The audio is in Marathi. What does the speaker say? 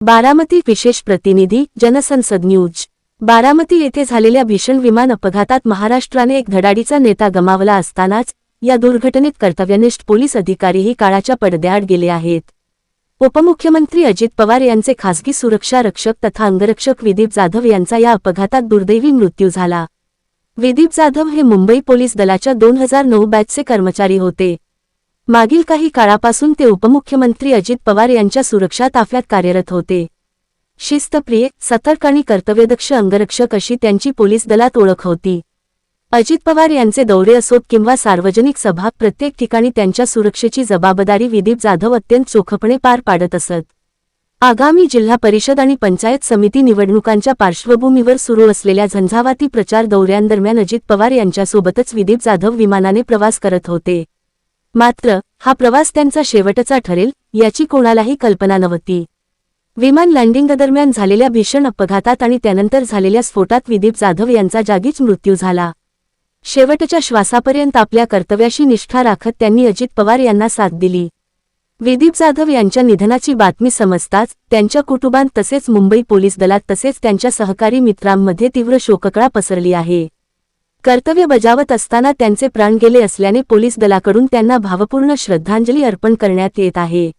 बारामती विशेष प्रतिनिधी जनसंसद न्यूज। बारामती येथे झालेल्या भीषण विमान अपघातात महाराष्ट्राने एक धडाडीचा नेता गमावला असतानाच या दुर्घटनेत कर्तव्यनिष्ठ पोलीस अधिकारीही काळाच्या पडद्याआड गेले आहेत। उपमुख्यमंत्री अजित पवार यांचे खासगी सुरक्षा रक्षक तथा अंगरक्षक विदीप जाधव यांचा या अपघातात दुर्दैवी मृत्यू झाला। विदीप जाधव हे मुंबई पोलीस दलाच्या 2009 बॅचचे कर्मचारी होते। मागील काही काळापासून ते उपमुख्यमंत्री अजित पवार यांच्या सुरक्षा ताफ्यात कार्यरत होते। शिस्तप्रिय, सतर्क आणि कर्तव्यदक्ष अंगरक्षक अशी त्यांची पोलीस दलात ओळख होती। अजित पवार यांचे दौरे असोत किंवा सार्वजनिक सभा, प्रत्येक ठिकाणी त्यांच्या सुरक्षेची जबाबदारी विदीप जाधव अत्यंत चोखपणे पार पाडत असत। आगामी जिल्हा परिषद आणि पंचायत समिती निवडणुकांच्या पार्श्वभूमीवर सुरू असलेल्या झंझावाती प्रचार दौऱ्यांदरम्यान अजित पवार यांच्यासोबतच विदीप जाधव विमानाने प्रवास करत होते। मात्र हा प्रवास त्यांचा शेवटचा ठरेल याची कोणालाही कल्पना नव्हती। विमान लँडिंगदरम्यान झालेल्या भीषण अपघातात आणि त्यानंतर झालेल्या स्फोटात विदीप जाधव यांचा जागीच मृत्यू झाला। शेवटच्या श्वासापर्यंत आपल्या कर्तव्याशी निष्ठा राखत त्यांनी अजित पवार यांना साथ दिली। विदीप जाधव यांच्या निधनाची बातमी समजताच त्यांच्या कुटुंबात तसेच मुंबई पोलीस दलात तसेच त्यांच्या सहकारी मित्रांमध्ये तीव्र शोककळा पसरली आहे। कर्तव्य बजावत असताना त्यांचे प्राण गेले असल्याने पोलीस दलाकडून त्यांना भावपूर्ण श्रद्धांजली अर्पण करण्यात येत आहे।